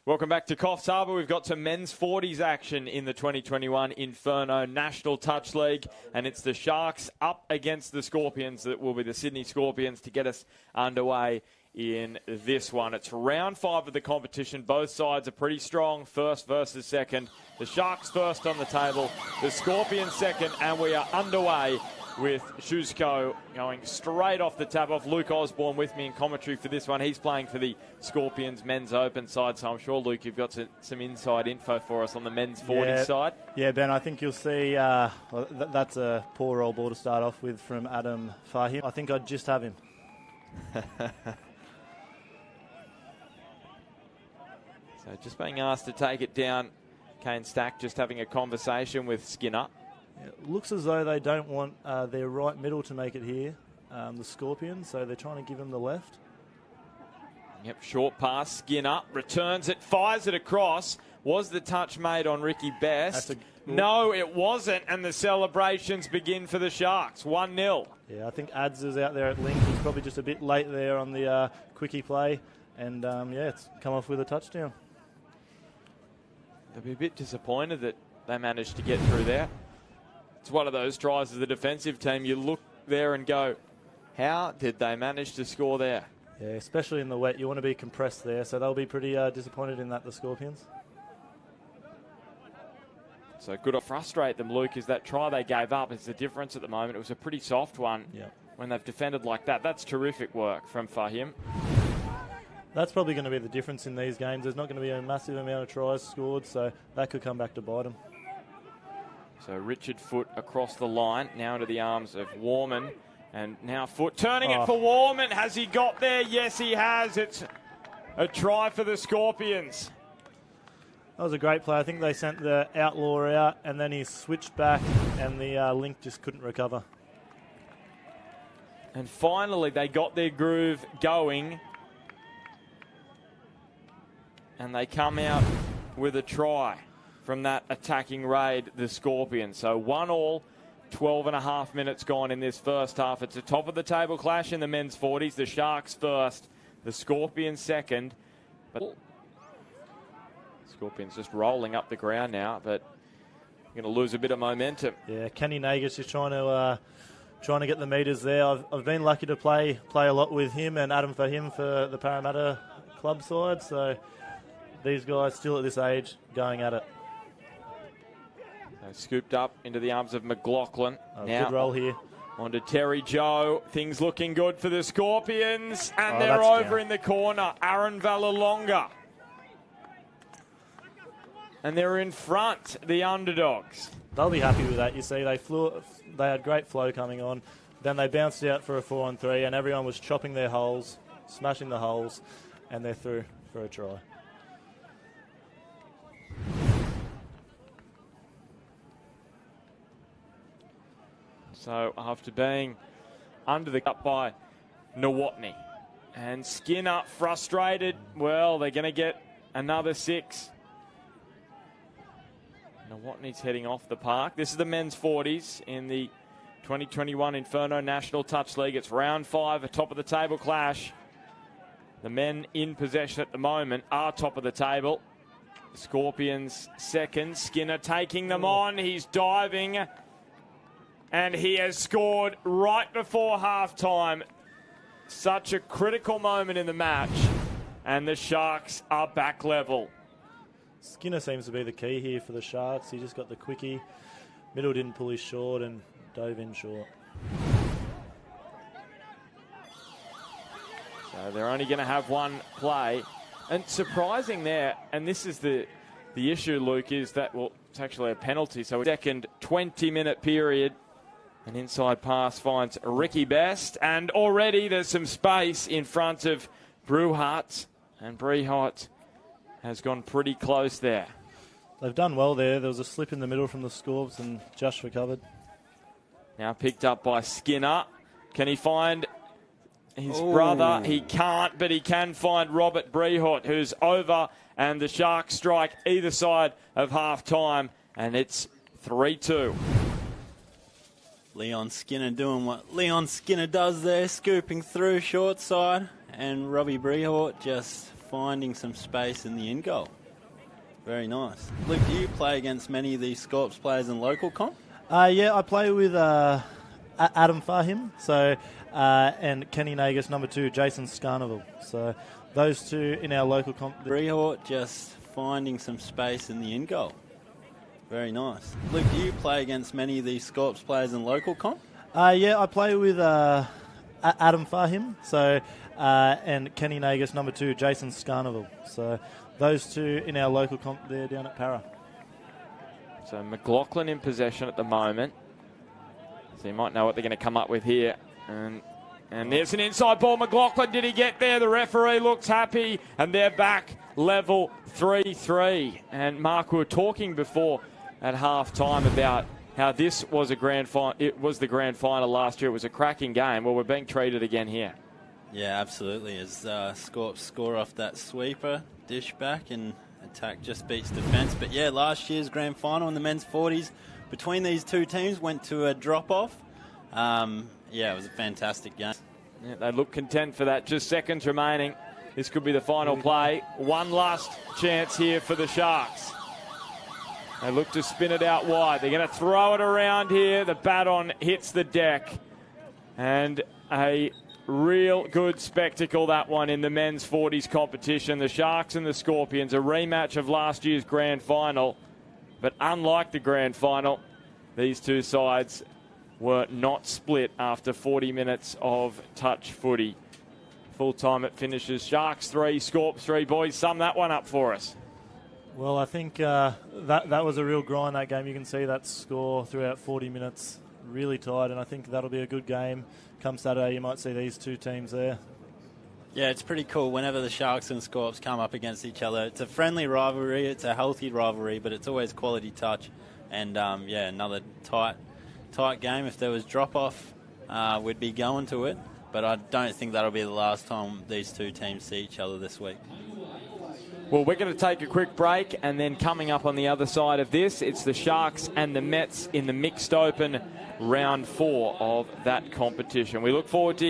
Welcome back to Coffs Harbour. We've got some men's 40s action in the 2021 Inferno National Touch League, and it's the Sharks up against the Scorpions that will be the Sydney Scorpions to get us underway in this one. It's round 5 of the competition. Both sides are pretty strong, first versus second. The Sharks first on the table, the Scorpions second, and we are underway with Shuzko going straight off the tap-off. Luke Osborne with me in commentary for this one. He's playing for the Scorpions men's open side, so I'm sure, Luke, you've got some inside info for us on the men's 40 side. Yeah, Ben, I think you'll see that's a poor roll ball to start off with from Adam Fahim. I think I'd just have him. So just being asked to take it down. Kane Stack just having a conversation with Skinner. It looks as though they don't want their right middle to make it here, the Scorpions, so they're trying to give him the left. Yep, short pass, Skinner returns it, fires it across. Was the touch made on Ricky Best? No, it wasn't, and the celebrations begin for the Sharks, 1-0. Yeah, I think Ads is out there at link. He's probably just a bit late there on the quickie play, and it's come off with a touchdown. They'll be a bit disappointed that they managed to get through there. It's one of those tries as the defensive team. You look there and go, how did they manage to score there? Yeah, especially in the wet. You want to be compressed there, so they'll be pretty disappointed in that, the Scorpions. So good to frustrate them, Luke, is that try they gave up is the difference at the moment. It was a pretty soft one when they've defended like that. That's terrific work from Fahim. That's probably going to be the difference in these games. There's not going to be a massive amount of tries scored, so that could come back to bite them. So Richard Foote across the line, now into the arms of Warman. And now Foote turning it for Warman. Has he got there? Yes, he has. It's a try for the Scorpions. That was a great play. I think they sent the outlaw out, and then he switched back, and the link just couldn't recover. And finally, they got their groove going. And they come out with a try from that attacking raid, the Scorpions. So 1-1, 12.5 minutes gone in this first half. It's a top-of-the-table clash in the men's 40s. The Sharks first, the Scorpions second. But Scorpions just rolling up the ground now, but going to lose a bit of momentum. Yeah, Kenny Nagus is trying to get the meters there. I've been lucky to play a lot with him and Adam Fahim for the Parramatta club side, so these guys still at this age going at it. So scooped up into the arms of McLaughlin. Now good roll here. On to Terry Joe. Things looking good for the Scorpions. And they're over in the corner. Aaron Valalonga. And they're in front, the underdogs. They'll be happy with that. You see, they had great flow coming on. Then they bounced out for a 4-on-3, and everyone was chopping their holes, smashing the holes, and they're through for a try. So after being under the cut by Nawatney, and Skinner frustrated, well, they're going to get another 6. Nawatney's heading off the park. This is the men's 40s in the 2021 Inferno National Touch League. It's round 5, a top-of-the-table clash. The men in possession at the moment are top of the table. The Scorpions second. Skinner taking them on. He's diving. And he has scored right before halftime. Such a critical moment in the match. And the Sharks are back level. Skinner seems to be the key here for the Sharks. He just got the quickie. Middle didn't pull his short and dove in short. So they're only going to have one play. And surprising there, and this is the issue, Luke, is that, well, it's actually a penalty. So a second 20-minute period. An inside pass finds Ricky Best, and already there's some space in front of Brewhart, and Brewhart has gone pretty close there. They've done well there. There was a slip in the middle from the Scorps, and Josh recovered. Now picked up by Skinner. Can he find his brother? He can't, but he can find Robert Brehart, who's over, and the Sharks strike either side of half-time, and it's 3-2. Leon Skinner doing what Leon Skinner does there, scooping through short side, and Robbie Brehart just finding some space in the end goal. Very nice. Luke, do you play against many of these Scorps players in local comp? Yeah, I play with Adam Fahim, and Kenny Nagus, number 2, Jason Scarneville. So those two in our local comp. Brehort just finding some space in the end goal. Very nice. Luke, do you play against many of these Scorps players in local comp? Yeah, I play with Adam Fahim, and Kenny Nagus, number 2, Jason Scarneville. So those two in our local comp there down at Para. So McLaughlin in possession at the moment. So you might know what they're going to come up with here. And there's an inside ball. McLaughlin, did he get there? The referee looks happy. And they're back level 3-3. And Mark, we were talking before at half-time about how this was a grand final. It was the grand final last year. It was a cracking game. Well, we're being treated again here. Yeah, absolutely. As Scorps score off that sweeper, dish back, and attack just beats defence. But yeah, last year's grand final in the men's 40s between these two teams went to a drop-off. Yeah, it was a fantastic game. Yeah, they look content for that. Just seconds remaining. This could be the final play. One last chance here for the Sharks. They look to spin it out wide. They're going to throw it around here. The baton hits the deck. And a real good spectacle, that one, in the men's 40s competition. The Sharks and the Scorpions, a rematch of last year's grand final. But unlike the grand final, these two sides were not split after 40 minutes of touch footy. Full time it finishes Sharks 3, Scorps 3. Boys, sum that one up for us. Well, I think that was a real grind, that game. You can see that score throughout 40 minutes. Really tight, and I think that'll be a good game. Come Saturday, you might see these two teams there. Yeah, it's pretty cool whenever the Sharks and Scorps come up against each other. It's a friendly rivalry, it's a healthy rivalry, but it's always quality touch. And, yeah, another tight game. If there was drop-off, we'd be going to it. But I don't think that'll be the last time these two teams see each other this week. Well, we're going to take a quick break, and then coming up on the other side of this, it's the Sharks and the Mets in the mixed open round 4 of that competition. We look forward to